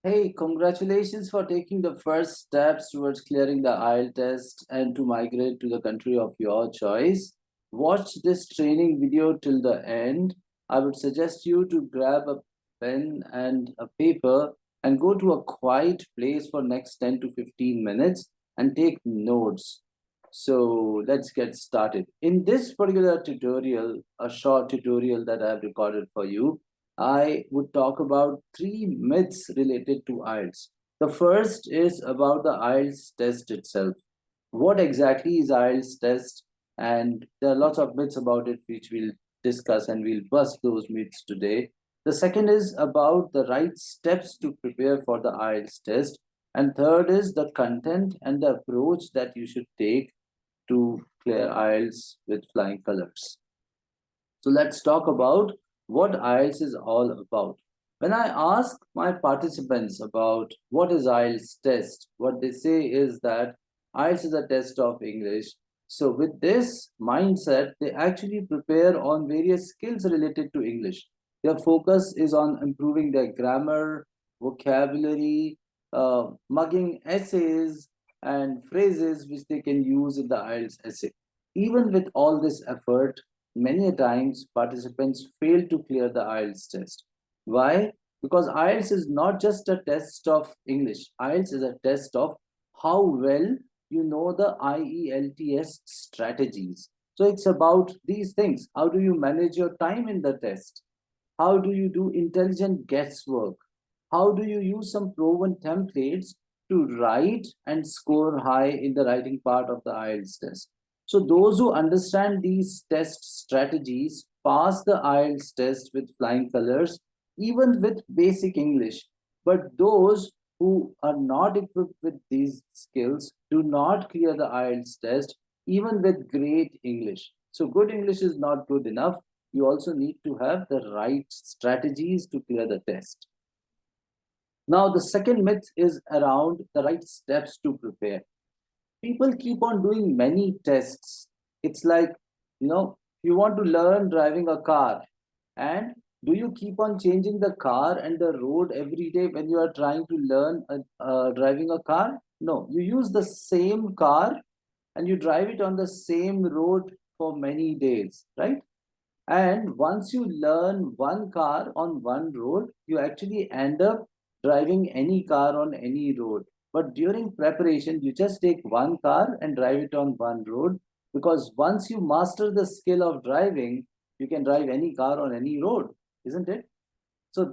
Hey, congratulations for taking the first steps towards clearing the IELTS test and to migrate to the country of your choice. Watch this training video till the end. I would suggest you to grab a pen and a paper and go to a quiet place for next 10 to 15 minutes and take notes. So let's get started. In this particular tutorial, a short tutorial that I have recorded for you, I would talk about three myths related to IELTS. The first is about the IELTS test itself. What exactly is IELTS test? And there are lots of myths about it which we'll discuss and we'll bust those myths today. The second is about the right steps to prepare for the IELTS test. And third is the content and the approach that you should take to clear IELTS with flying colors. So let's talk about what IELTS is all about. When I ask my participants about what is IELTS test, what they say is that IELTS is a test of English. So with this mindset, they actually prepare on various skills related to English. Their focus is on improving their grammar, vocabulary, mugging essays, and phrases which they can use in the IELTS essay. Even with all this effort, many times participants fail to clear the IELTS test. Why? Because IELTS is not just a test of English. IELTS is a test of how well you know the IELTS strategies. So it's about these things. How do you manage your time in the test? How do you do intelligent guesswork? How do you use some proven templates to write and score high in the writing part of the IELTS test? So those who understand these test strategies pass the IELTS test with flying colors, even with basic English. But those who are not equipped with these skills do not clear the IELTS test, even with great English. So good English is not good enough. You also need to have the right strategies to clear the test. Now, the second myth is around the right steps to prepare. People keep on doing many tests. It's like, you want to learn driving a car, and do you keep on changing the car and the road every day when you are trying to learn driving a car? No, you use the same car and you drive it on the same road for many days, right? And once you learn one car on one road, you actually end up driving any car on any road. But during preparation, you just take one car and drive it on one road, because once you master the skill of driving, you can drive any car on any road, isn't it? So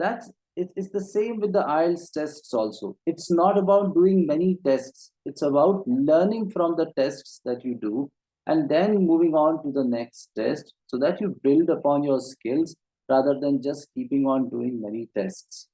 it's the same with the IELTS tests also. It's not about doing many tests. It's about learning from the tests that you do and then moving on to the next test so that you build upon your skills rather than just keeping on doing many tests.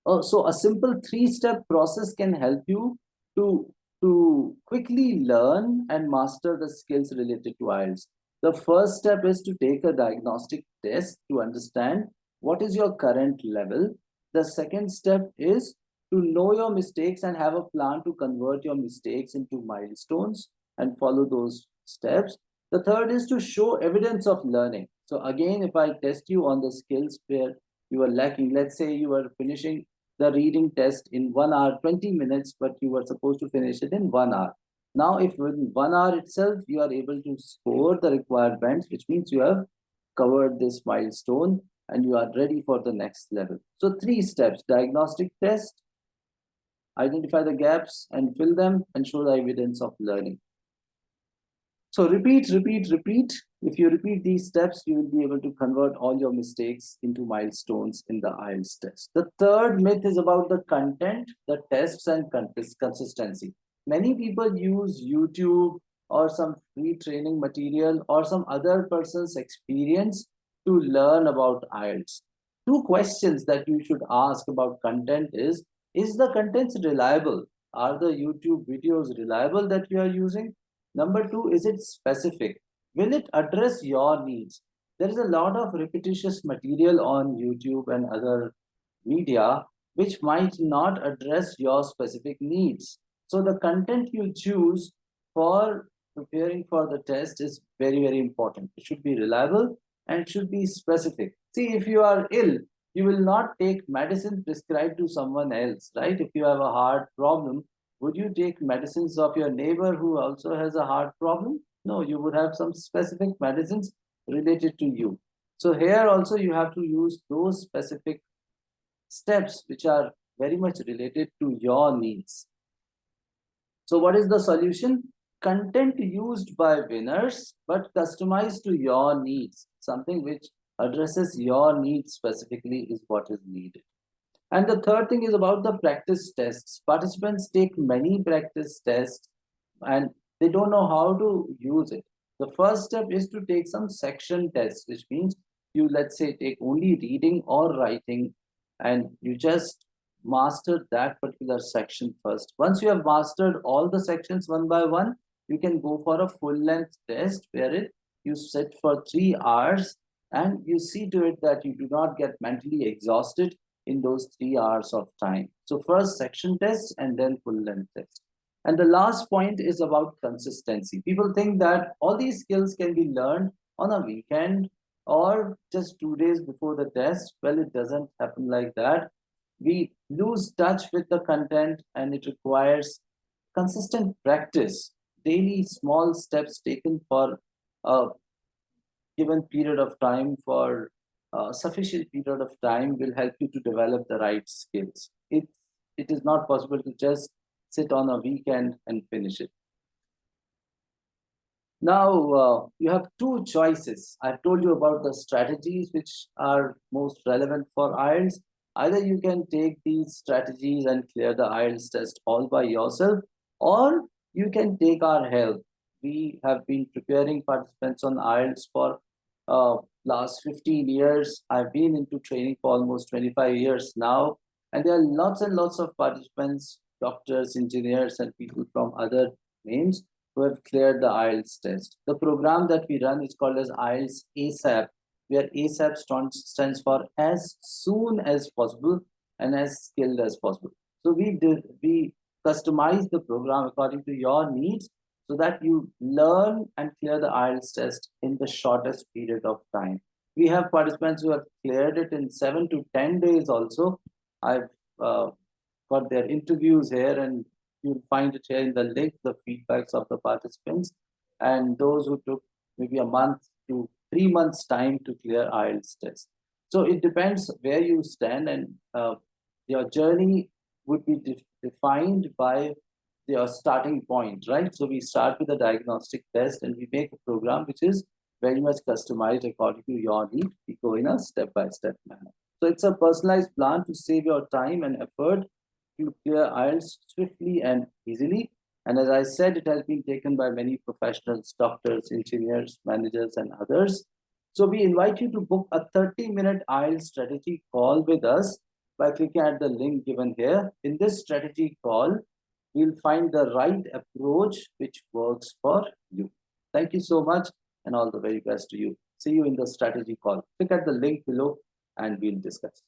Oh, so a simple three-step process can help you to, to quickly learn and master the skills related to IELTS. The first step is to take a diagnostic test to understand what is your current level. The second step is to know your mistakes and have a plan to convert your mistakes into milestones and follow those steps. The third is to show evidence of learning. So again, if I test you on the skills where you are lacking, let's say you are finishing the reading test in 1 hour, 20 minutes, but you were supposed to finish it in 1 hour. Now, if within 1 hour itself, you are able to score the required bands, which means you have covered this milestone and you are ready for the next level. So three steps: diagnostic test, identify the gaps and fill them, and show the evidence of learning. So repeat, repeat, repeat. If you repeat these steps, you will be able to convert all your mistakes into milestones in the IELTS test. The third myth is about the content, the tests, and consistency. Many people use YouTube or some free training material or some other person's experience to learn about IELTS. Two questions that you should ask about content is the content reliable? Are the YouTube videos reliable that you are using? Number two, is it specific? Will it address your needs? There is a lot of repetitious material on YouTube and other media which might not address your specific needs. So the content you choose for preparing for the test is very, very important. It should be reliable and it should be specific. See, if you are ill, You will not take medicine prescribed to someone else, right? If you have a heart problem, would you take medicines of your neighbor who also has a heart problem? No, you would have some specific medicines related to you. So here also you have to use those specific steps which are very much related to your needs. So what is the solution? Content used by winners, but customized to your needs. Something which addresses your needs specifically is what is needed. And the third thing is about the practice tests. Participants take many practice tests and they don't know how to use it. The first step is to take some section tests, which means you, let's say, take only reading or writing and you just master that particular section first. Once you have mastered all the sections one by one, you can go for a full length test where you sit for 3 hours and you see to it that you do not get mentally exhausted in those 3 hours of time. So first section test and then full length test. And the last point is about consistency. People think that all these skills can be learned on a weekend or just 2 days before the test. Well, it doesn't happen like that. We lose touch with the content and it requires consistent practice, daily small steps taken for a given period of time, for a sufficient period of time, will help you to develop the right skills. It is not possible to just sit on a weekend and finish it. Now, you have two choices. I've told you about the strategies which are most relevant for IELTS. Either you can take these strategies and clear the IELTS test all by yourself, or you can take our help. We have been preparing participants on IELTS for last 15 years. I've been into training for almost 25 years now, and there are lots and lots of participants, doctors, engineers, and people from other names who have cleared the IELTS test. The program that we run is called as IELTS ASAP, where ASAP stands for as soon as possible and as skilled as possible. So we customize the program according to your needs so that you learn and clear the IELTS test in the shortest period of time. We have participants who have cleared it in 7 to 10 days also. I've got their interviews here, and you'll find it here in the link, the feedbacks of the participants, and those who took maybe a month to 3 months time to clear IELTS test. So it depends where you stand, and your journey would be defined by your starting point, right? So we start with a diagnostic test and we make a program which is very much customized according to your need. We go in a step-by-step manner. So it's a personalized plan to save your time and effort to clear IELTS swiftly and easily. And as I said, it has been taken by many professionals, doctors, engineers, managers, and others. So we invite you to book a 30-minute IELTS strategy call with us by clicking at the link given here. In this strategy call, you'll find the right approach which works for you. Thank you so much and all the very best to you. See you in the strategy call. Click at the link below and we'll discuss.